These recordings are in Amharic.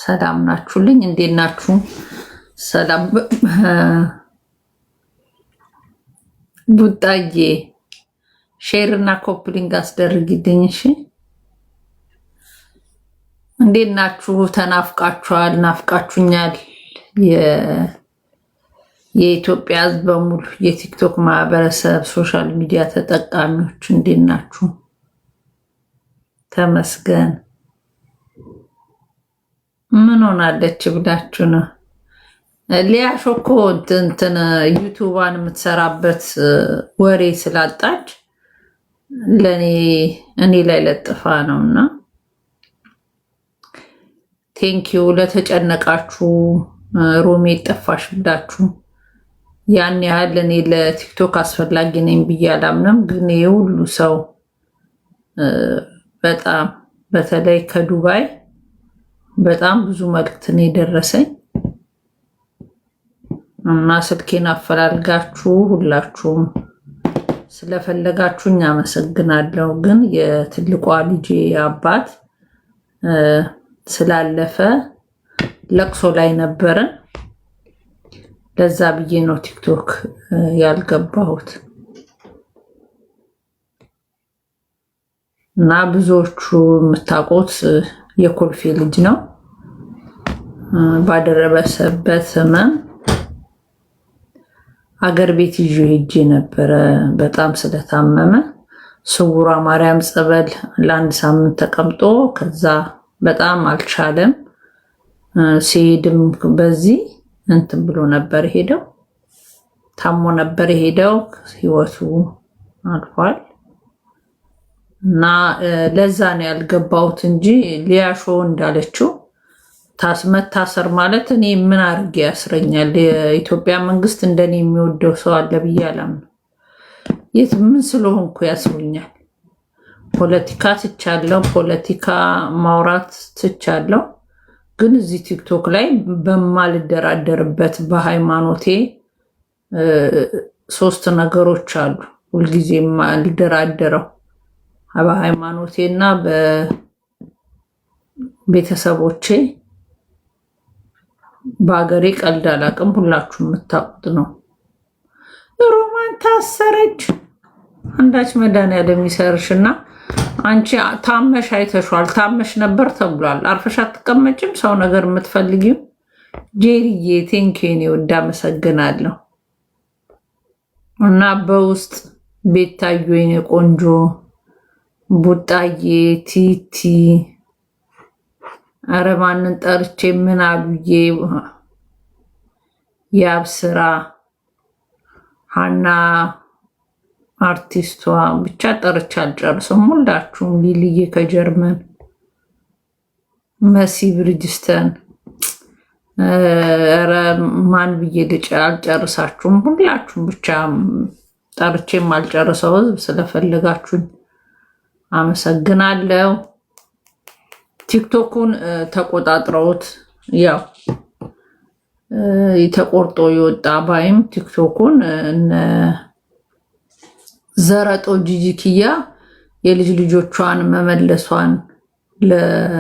ሰላም ናችሁልኝ? እንዴት ናችሁ? ሰላም ቡጣዬ ሼር እና ኮፕሊንግ አስደርግልኝ። እሺ እንዴት ናችሁ? ተናፍቃችኋል፣ ናፍቃችሁኛል። የኢትዮጵያ ሕዝብ በሙሉ የቲክቶክ ማህበረሰብ፣ ሶሻል ሚዲያ ተጠቃሚዎች እንዴት ናችሁ? ተመስገን። ምን ሆናለች ብላችሁ ነው? ሊያሾ እኮ እንትን ዩቱባን የምትሰራበት ወሬ ስላጣች እኔ ላይ ለጥፋ ነው። እና ቴንኪዩ ለተጨነቃችሁ፣ ሮሜ ጠፋሽ ብላችሁ ያን ያህል እኔ ለቲክቶክ አስፈላጊ ነኝ ብዬ አላምንም። ግን የሁሉ ሰው በጣም በተለይ ከዱባይ በጣም ብዙ መልዕክት ነው የደረሰኝ እና ስልኬን አፈላልጋችሁ ሁላችሁም ስለፈለጋችሁኝ አመሰግናለሁ። ግን የትልቋ ልጄ አባት ስላለፈ ለቅሶ ላይ ነበረን። ለዛ ብዬ ነው ቲክቶክ ያልገባሁት እና ብዙዎቹ የምታውቁት የኮልፌ ልጅ ነው። ባደረበሰበት ህመም አገር ቤት ይዤ ሄጄ ነበረ። በጣም ስለታመመ ስውሯ ማርያም ጸበል ለአንድ ሳምንት ተቀምጦ ከዛ በጣም አልቻለም። ሲሄድም በዚህ እንትን ብሎ ነበር ሄደው፣ ታሞ ነበር ሄደው፣ ህይወቱ አልፏል። እና ለዛ ነው ያልገባሁት እንጂ ሊያሾ እንዳለችው መታሰር ማለት እኔ ምን አድርጌ ያስረኛል? የኢትዮጵያ መንግስት እንደኔ የሚወደው ሰው አለ ብዬ አላምነው። የት ምን ስለሆንኩ ያስሩኛል? ፖለቲካ ትቻለሁ፣ ፖለቲካ ማውራት ትቻለሁ። ግን እዚህ ቲክቶክ ላይ በማልደራደርበት በሃይማኖቴ 3 ነገሮች አሉ ሁልጊዜ የማልደራደረው በሃይማኖቴ እና በቤተሰቦቼ። በሀገሬ ቀልድ አላውቅም፣ ሁላችሁ የምታውቁት ነው። ሮማን ታሰረች። አንዳች መድኃኒዓለም የሚሰርሽ እና አንቺ ታመሽ አይተሿል፣ ታመሽ ነበር ተብሏል። አርፈሽ አትቀመጭም? ሰው ነገር የምትፈልጊው ጄሪዬ ቴንኪን ወዳ አመሰግናለሁ። እና በውስጥ ቤታዩ የኔ ቆንጆ ቡጣዬ ቲቲ አረ ማንን ጠርቼ ምን አሉዬ ያብስራ ሀና አርቲስቷ ብቻ ጠርቻ አልጨርስም። ሁላችሁም ሊልዬ ከጀርመን መሲ ብርጅስተን ኧረ ማን ብዬ ልጭ አልጨርሳችሁም። ሁላችሁም ብቻ ጠርቼም አልጨርሰው ህዝብ ስለፈለጋችሁኝ አመሰግናለሁ። ቲክቶኩን ተቆጣጥረውት ያው ተቆርጦ የወጣ ባይም ቲክቶኩን እነ ዘረጦ ጂጂኪያ የልጅ ልጆቿን መመለሷን ለፋኒ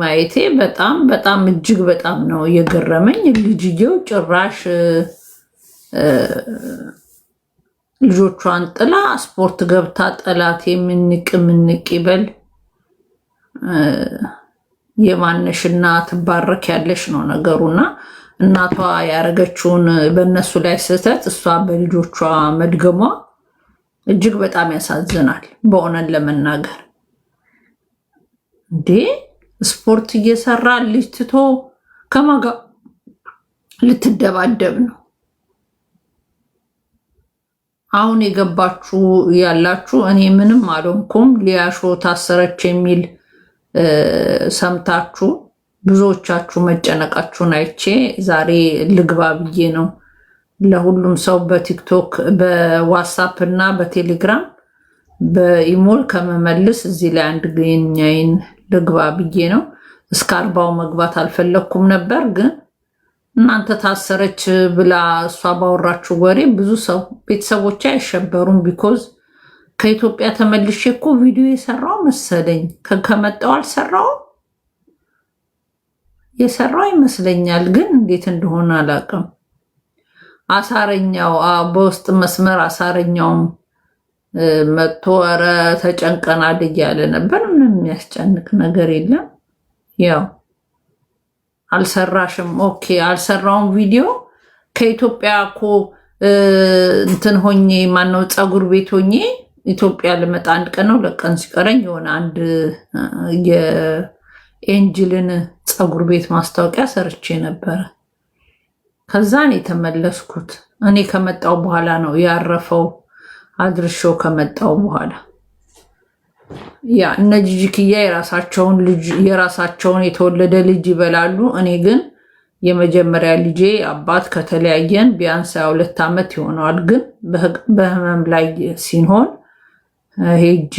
ማየቴ በጣም በጣም እጅግ በጣም ነው የገረመኝ። ልጅየው ጭራሽ ልጆቿን ጥላ ስፖርት ገብታ ጠላት የምንቅ ይበል የማነሽና ትባረክ ያለሽ ነው ነገሩና እናቷ ያረገችውን በእነሱ ላይ ስህተት እሷ በልጆቿ መድገሟ እጅግ በጣም ያሳዝናል። በእውነት ለመናገር እንዴ ስፖርት እየሰራ ልጅ ትቶ ከማጋ ልትደባደብ ነው? አሁን የገባችሁ ያላችሁ እኔ ምንም አልሆንኩም ሊያሾ ታሰረች የሚል ሰምታችሁ ብዙዎቻችሁ መጨነቃችሁን አይቼ ዛሬ ልግባ ብዬ ነው ለሁሉም ሰው በቲክቶክ በዋትሳፕ እና በቴሌግራም በኢሞል ከመመልስ እዚህ ላይ አንድ ገኛይን ልግባ ብዬ ነው። እስከ 40 መግባት አልፈለኩም ነበር፣ ግን እናንተ ታሰረች ብላ እሷ ባወራችሁ ወሬ ብዙ ሰው ቤተሰቦች አይሸበሩም። ቢኮዝ ከኢትዮጵያ ተመልሼ እኮ ቪዲዮ የሰራው መሰለኝ። ከመጣው አልሰራው የሰራው ይመስለኛል፣ ግን እንዴት እንደሆነ አላውቅም። አሳረኛው በውስጥ መስመር አሳረኛውም መጥቶ ኧረ ተጨንቀናል እያለ ነበር። ምንም የሚያስጨንቅ ነገር የለም። ያው አልሰራሽም፣ ኦኬ አልሰራውም ቪዲዮ ከኢትዮጵያ እኮ እንትን ሆኜ ማነው ፀጉር ቤት ሆኜ ኢትዮጵያ ልመጣ 1 ቀን ነው 2 ቀን ሲቀረኝ የሆነ አንድ የኤንጅልን ፀጉር ቤት ማስታወቂያ ሰርቼ ነበረ። ከዛን የተመለስኩት እኔ ከመጣው በኋላ ነው ያረፈው፣ አድርሾ ከመጣው በኋላ ያ እነ ጂጂክያ የራሳቸውን የተወለደ ልጅ ይበላሉ። እኔ ግን የመጀመሪያ ልጄ አባት ከተለያየን ቢያንስ 2 ዓመት ይሆነዋል። ግን በህመም ላይ ሲሆን ሄጄ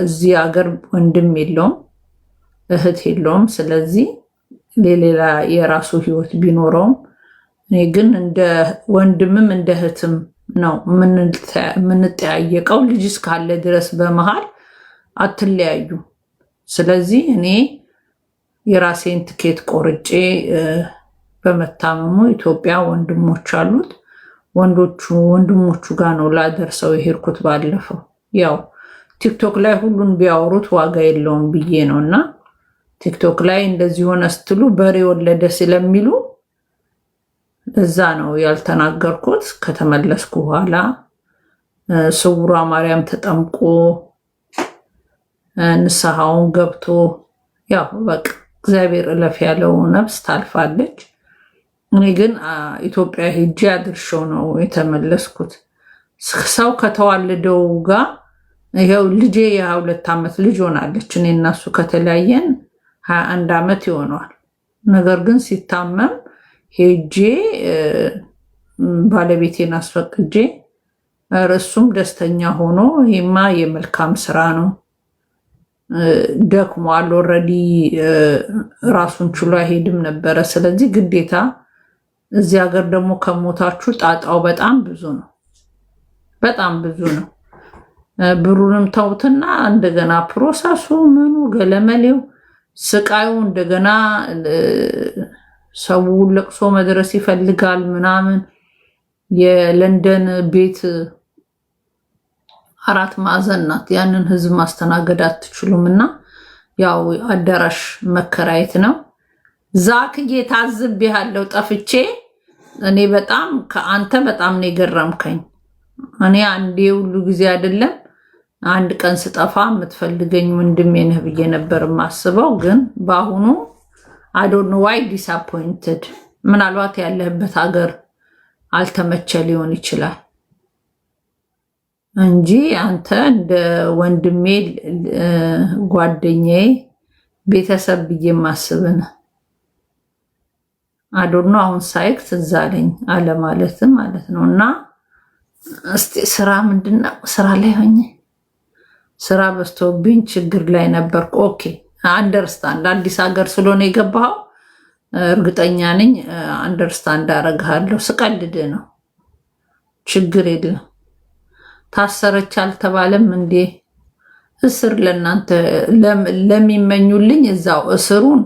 እዚህ ሀገር ወንድም የለውም እህት የለውም። ስለዚህ ሌላ የራሱ ህይወት ቢኖረውም እኔ ግን እንደ ወንድምም እንደ እህትም ነው የምንጠያየቀው። ልጅ እስካለ ድረስ በመሃል አትለያዩ። ስለዚህ እኔ የራሴን ትኬት ቆርጬ በመታመሙ ኢትዮጵያ ወንድሞች አሉት፣ ወንድሞቹ ጋር ነው ላደርሰው የሄድኩት። ባለፈው ያው ቲክቶክ ላይ ሁሉን ቢያወሩት ዋጋ የለውም ብዬ ነው እና ቲክቶክ ላይ እንደዚህ ሆነ ስትሉ በሬ ወለደ ስለሚሉ እዛ ነው ያልተናገርኩት። ከተመለስኩ በኋላ ስውሯ ማርያም ተጠምቆ ንስሐውን ገብቶ ያው በቃ እግዚአብሔር እለፍ ያለው ነፍስ ታልፋለች። እኔ ግን ኢትዮጵያ ሄጄ አድርሾው ነው የተመለስኩት። ሰው ከተዋለደው ጋር ይኸው ልጄ የ22 ዓመት ልጅ ሆናለች። እኔ እና እሱ ከተለያየን 21 ዓመት ይሆነዋል። ነገር ግን ሲታመም ሄጄ ባለቤቴን አስፈቅጄ እሱም ደስተኛ ሆኖ ይሄማ የመልካም ስራ ነው፣ ደክሟል፣ ኦልሬዲ ራሱን ችሎ አይሄድም ነበረ። ስለዚህ ግዴታ እዚህ ሀገር ደግሞ ከሞታችሁ ጣጣው በጣም ብዙ ነው፣ በጣም ብዙ ነው። ብሩንም ተውትና እንደገና ፕሮሰሱ ምኑ ገለመሌው ስቃዩ እንደገና ሰው ለቅሶ መድረስ ይፈልጋል ምናምን። የለንደን ቤት 4 ማዕዘን ናት። ያንን ህዝብ ማስተናገድ አትችሉም እና ያው አዳራሽ መከራየት ነው። ዛክዬ ታዝቤያለሁ ጠፍቼ። እኔ በጣም ከአንተ በጣም ነው የገረምከኝ። እኔ አንዴ ሁሉ ጊዜ አይደለም 1 ቀን ስጠፋ የምትፈልገኝ ወንድሜ ነህ ብዬ ነበር የማስበው። ግን በአሁኑ I don't know why disappointed። ምናልባት ያለህበት ሀገር አልተመቸ ሊሆን ይችላል እንጂ አንተ እንደ ወንድሜ ጓደኛዬ ቤተሰብ ብዬ ማስብን I don't know። አሁን ሳይክ ትዝ አለኝ አለ ማለትም ማለት ነው። እና እስቲ ስራ ምንድነው? ስራ ላይ ሆኜ ስራ በዝቶብኝ ችግር ላይ ነበርኩ። ኦኬ አንደርስታንድ። አዲስ ሀገር ስለሆነ የገባው እርግጠኛ ነኝ አንደርስታንድ አደርግሃለሁ። ስቀልድ ነው፣ ችግር የለም። ታሰረች አልተባለም እንዴ? እስር ለእናንተ ለሚመኙልኝ እዛው እስሩን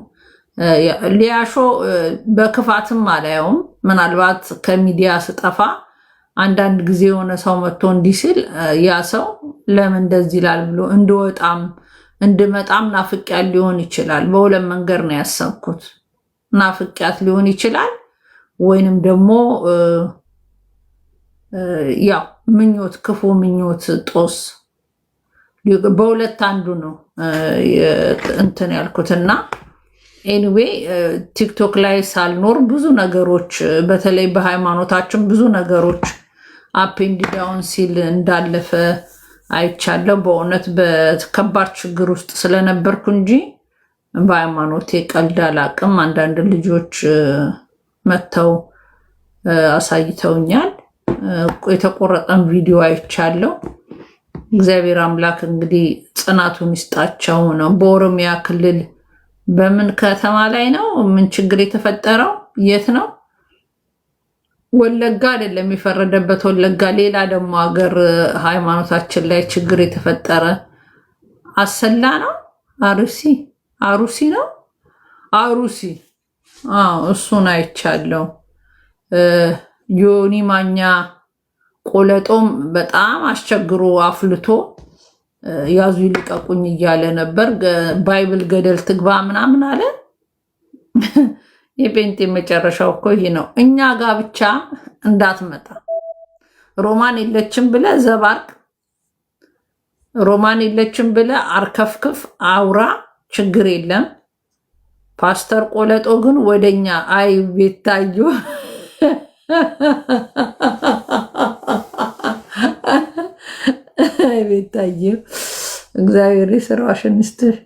ሊያሾ በክፋትም አላየውም። ምናልባት ከሚዲያ ስጠፋ አንዳንድ ጊዜ የሆነ ሰው መጥቶ እንዲህ ሲል ያ ሰው ለምን እንደዚህ ይላል ብሎ እንድወጣም እንድመጣም ናፍቂያት ሊሆን ይችላል። በሁለት መንገድ ነው ያሰብኩት። ናፍቂያት ሊሆን ይችላል ወይንም ደግሞ ያው ምኞት፣ ክፉ ምኞት ጦስ፣ በሁለት አንዱ ነው እንትን ያልኩትና ኤኒዌይ ቲክቶክ ላይ ሳልኖር ብዙ ነገሮች በተለይ በሃይማኖታችን ብዙ ነገሮች አፕ ኤንድ ዳውን ሲል እንዳለፈ አይቻለሁ። በእውነት በከባድ ችግር ውስጥ ስለነበርኩ እንጂ በሃይማኖቴ ቀልድ አላቅም። አንዳንድ ልጆች መተው አሳይተውኛል። የተቆረጠን ቪዲዮ አይቻለሁ። እግዚአብሔር አምላክ እንግዲህ ጽናቱን ይስጣቸው ነው። በኦሮሚያ ክልል በምን ከተማ ላይ ነው ምን ችግር የተፈጠረው? የት ነው? ወለጋ አይደለም የፈረደበት ወለጋ ሌላ ደግሞ ሀገር ሃይማኖታችን ላይ ችግር የተፈጠረ አሰላ ነው አሩሲ ነው አሩሲ እሱን አይቻለሁ። ዮኒ ማኛ ቆለጦም በጣም አስቸግሮ አፍልቶ ያዙ ይልቀቁኝ እያለ ነበር። ባይብል ገደል ትግባ ምናምን አለ። የጴንጤ መጨረሻው እኮ ይሄ ነው። እኛ ጋር ብቻ እንዳትመጣ ሮማን የለችም ብለ ዘባርቅ፣ ሮማን የለችም ብለ አርከፍክፍ አውራ፣ ችግር የለም። ፓስተር ቆለጦ ግን ወደኛ አይ ቤታዩ አይ ቤታዩ እግዚአብሔር ይስራሽን ይስጥሽ።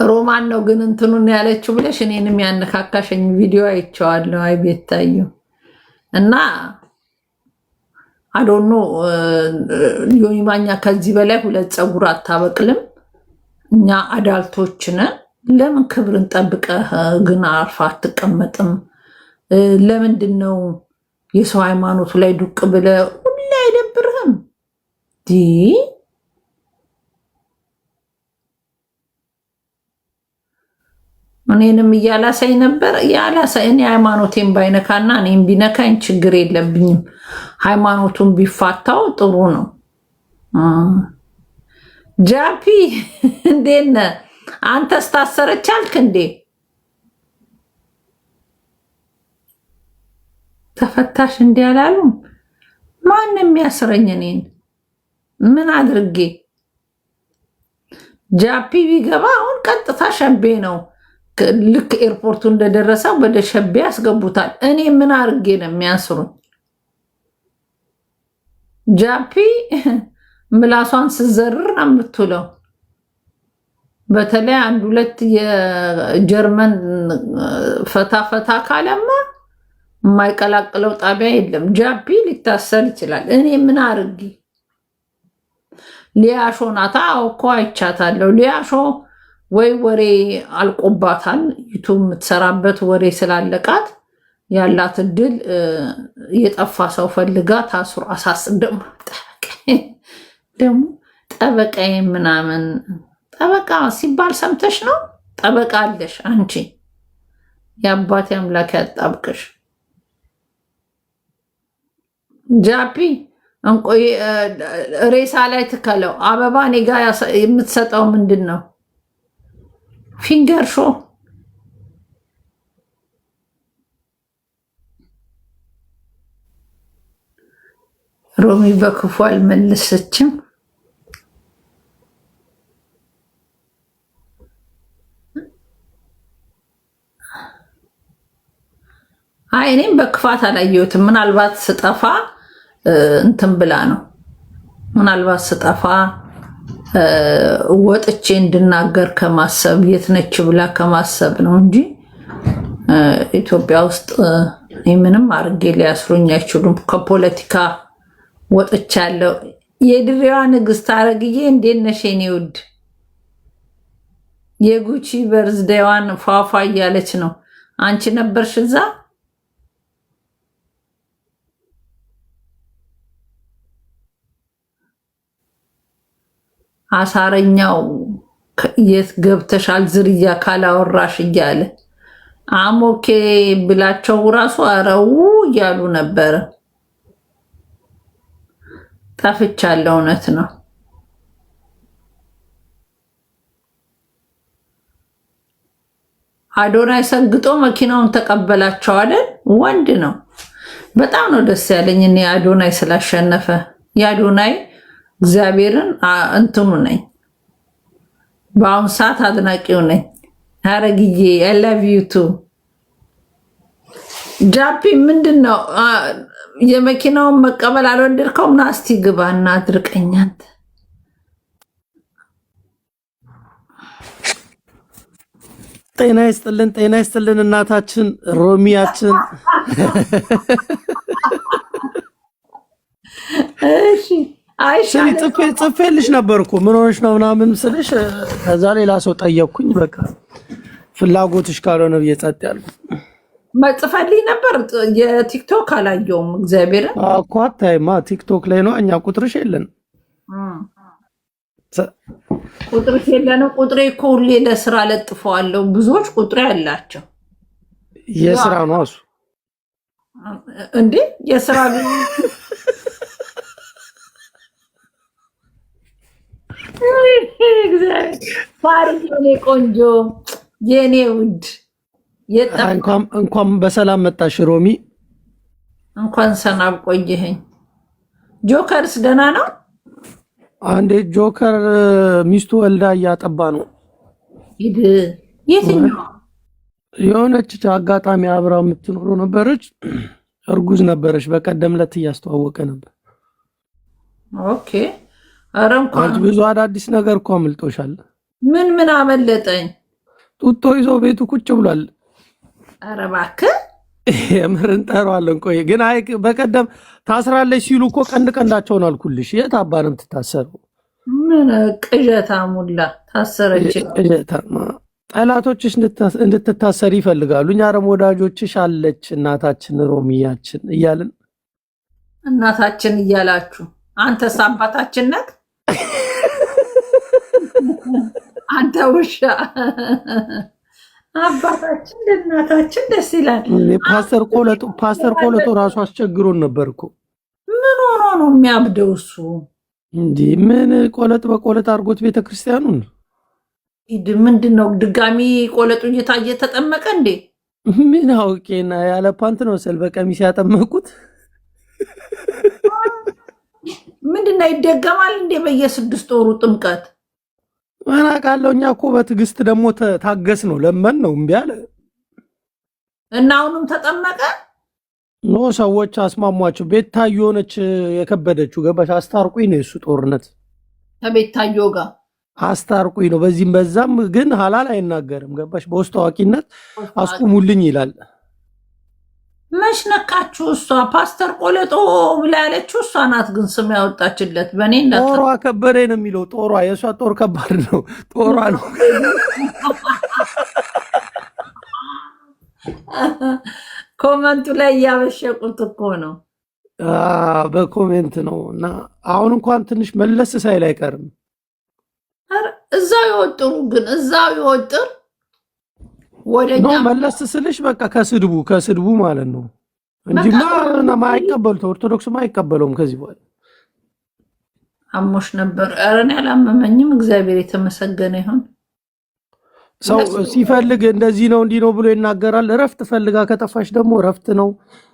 ሮማን ነው ግን እንትኑን ያለችው ብለሽ እኔንም ያነካካሸኝ ቪዲዮ አይቼዋለሁ። አይ ቤታዩ እና አዶኖ ዮኒ ማኛ ከዚህ በላይ ሁለት ፀጉር አታበቅልም። እኛ አዳልቶች ነን። ለምን ክብርን ጠብቀህ ግን አርፋ አትቀመጥም? ለምንድን ነው የሰው ሃይማኖቱ ላይ ዱቅ ብለህ ሁሌ አይደብርህም? እኔንም እያላሳይ ነበር ያላሳይ። እኔ ሃይማኖቴን ባይነካና እኔም ቢነካኝ ችግር የለብኝም። ሃይማኖቱን ቢፋታው ጥሩ ነው። ጃፒ እንዴት ነህ? አንተስ ታሰረች አልክ እንዴ? ተፈታሽ እንዴ አላሉም? ማንም ያስረኝ? እኔን ምን አድርጌ? ጃፒ ቢገባ አሁን ቀጥታ ሸቤ ነው። ልክ ኤርፖርቱ እንደደረሰ ወደ ሸቤ ያስገቡታል። እኔ ምን አድርጌ ነው የሚያስሩኝ? ጃፒ ምላሷን ስዘርር ነው የምትውለው። በተለይ አንድ ሁለት የጀርመን ፈታ ካለማ የማይቀላቅለው ጣቢያ የለም። ጃፒ ሊታሰር ይችላል። እኔ ምን አድርጌ? ሊያሾ ናታ እኮ አይቻታለሁ። ሊያሾ ወይ ወሬ አልቆባታል። ዩቱብ የምትሰራበት ወሬ ስላለቃት ያላት እድል የጠፋ ሰው ፈልጋ ታስሮ ደግሞ ጠበቃዬ ምናምን ጠበቃ ሲባል ሰምተሽ ነው? ጠበቃ አለሽ አንቺ? የአባቴ አምላክ ያጣብቅሽ። ጃፒ እንቆይ ሬሳ ላይ ትከለው። አበባ እኔ ጋ የምትሰጠው ምንድን ነው? ፊንገር ሾ ሮሚ በክፉ አልመለሰችም። አይ እኔም በክፋት አላየሁትም። ምናልባት ስጠፋ እንትን ብላ ነው። ምናልባት ስጠፋ ወጥቼ እንድናገር ከማሰብ የት ነች ብላ ከማሰብ ነው እንጂ ኢትዮጵያ ውስጥ ምንም አድርጌ ሊያስሩኝ አይችሉም። ከፖለቲካ ወጥቻለሁ። የድሬዋ ንግስት አረግዬ እንዴት ነሽ የኔ ውድ? የጉቺ በርዝዴዋን ፏፏ እያለች ነው። አንቺ ነበርሽ እዛ? አሳረኛው የት ገብተሻል ዝርያ ካላወራሽ እያለ አሞኬ ብላቸው ራሱ አረው እያሉ ነበረ። ጠፍቻለሁ። እውነት ነው። አዶናይ ሰግጦ መኪናውን ተቀበላቸው አይደል? ወንድ ነው። በጣም ነው ደስ ያለኝ እኔ አዶናይ ስላሸነፈ። የአዶናይ እግዚአብሔርን እንትኑ ነኝ። በአሁን ሰዓት አድናቂው ነኝ። ሀረግዬ አይ ላቭ ዩ ቱ። ጃፒ ምንድን ነው የመኪናውን መቀበል አልወደድከውም? ና እስቲ ግባ እና አድርቀኛት። ጤና ይስጥልን እናታችን ሮሚያችን። እሺ ጽፌልሽ ነበርኩ ምን ሆነሽ ነው ምናምን ስልሽ ከዛ ሌላ ሰው ጠየቅኩኝ። በቃ ፍላጎትሽ ካልሆነ ብዬ ጸጥ ያልኩ። መጽፈልኝ ነበር የቲክቶክ አላየውም። እግዚአብሔር እኮ አታይማ ቲክቶክ ላይ ነው። እኛ ቁጥርሽ የለን ቁጥርሽ የለንም። ቁጥሬ እኮ ሁሌ ለስራ ለጥፈዋለሁ። ብዙዎች ቁጥሬ አላቸው። የስራ ነው እሱ እንዴ የስራ የኔ ቆንጆ የኔ ውድ እንኳን በሰላም መጣሽ ሮሚ። እንኳን ሰላም ቆየኸኝ። ጆከርስ ደህና ነው? አንዴ ጆከር ሚስቱ ወልዳ እያጠባ ነው። የትኛው? የሆነች አጋጣሚ አብራ የምትኖሩ ነበረች። እርጉዝ ነበረች። በቀደም ዕለት እያስተዋወቀ ነበር። ኦኬ። ኧረ እንኳን ብዙ አዳዲስ ነገር እኮ አምልጦሻል። ምን አመለጠኝ? ጡጦ ይዞ ቤቱ ቁጭ ብሏል። ኧረ እባክህ የምር እንጠራዋለን። ቆይ ግን አይ በቀደም ታስራለች ሲሉ እኮ ቀንዳቸውን አልኩልሽ። የት አባ ነው የምትታሰረው? ምን ቅዠታ ሙላ ታሰረች። ጠላቶችሽ እንድትታሰር ይፈልጋሉ። እኛ ደግሞ ወዳጆችሽ አለች እናታችን ሮሚያችን እያልን እናታችን እያላችሁ አንተስ አባታችን ነህ? አንተ ውሻ አባታችን ለእናታችን ደስ ይላል። ፓስተር ቆለጦ ራሱ አስቸግሮን ነበር እኮ። ምን ሆኖ ነው የሚያብደው እሱ? እንዲህ ምን ቆለጥ በቆለጥ አድርጎት ቤተክርስቲያኑን ምንድን ነው ድጋሚ ቆለጡ እየታየ ተጠመቀ እንዴ? ምን አውቄና ያለ ፓንት ነው ሰል በቀሚስ ያጠመቁት። ምንድነው ይደገማል እንዴ በየ6 ወሩ ጥምቀት? ማና ቃለው። እኛ እኮ በትዕግስት ደግሞ ታገስ ነው ለመን ነው እምቢ አለ እና አሁንም ተጠመቀ። ኖ ሰዎች አስማሟቸው። ቤታዮ ሆነች የከበደችው ገባሽ። አስታርቁኝ ነው የሱ ጦርነት ከቤታዮ ጋር አስታርቁኝ ነው። በዚህም በዛም ግን ሐላል አይናገርም ገባሽ። በውስጥ ታዋቂነት አስቁሙልኝ ይላል። መች ነካችሁ? እሷ ፓስተር ቆለጦ ብላ ያለችው እሷ ናት። ግን ስም ያወጣችለት በእኔ ጦሯ ከበደ ነው የሚለው። ጦሯ የእሷ ጦር ከባድ ነው። ጦሯ ነው ኮመንቱ ላይ እያበሸቁት እኮ ነው። በኮሜንት ነው። እና አሁን እንኳን ትንሽ መለስ ሳይል አይቀርም። እዛው ይወጥሩ ግን እዛው ይወጥር ወደኛ መለስ ስልሽ በቃ ከስድቡ ማለት ነው እንጂማ ማይቀበሉት ኦርቶዶክስ ማይቀበለውም ከዚህ በኋላ አሞሽ ነበር። ኧረ እኔ አላመመኝም። እግዚአብሔር የተመሰገነ ይሁን። ሰው ሲፈልግ እንደዚህ ነው እንዲህ ነው ብሎ ይናገራል። እረፍት ፈልጋ ከጠፋሽ ደግሞ እረፍት ነው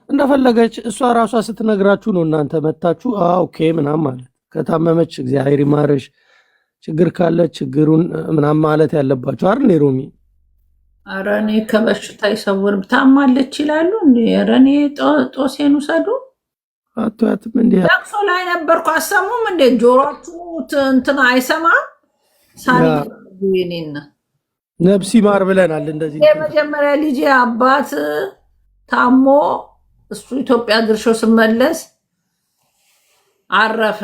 እንደፈለገች እሷ ራሷ ስትነግራችሁ ነው እናንተ መታችሁ ኦኬ ምናምን ማለት። ከታመመች እግዚአብሔር ይማረሽ፣ ችግር ካለ ችግሩን ምናምን ማለት ያለባችሁ አይደል ሮሚ? ኧረ እኔ ከበሽታ ይሰውር። ታማለች ይላሉ እንዴ? ኧረ እኔ ጦሴን ውሰዱ። አትያትም እንዴ? ለቅሶ ላይ ነበርኩ። አሰሙም እንዴ? ጆሮአችሁ እንትን አይሰማም? ሳሪኔና ነብሲ ማር ብለናል። እንደዚህ የመጀመሪያ ልጅ አባት ታሞ እሱ ኢትዮጵያ ድርሾ ስመለስ አረፈ።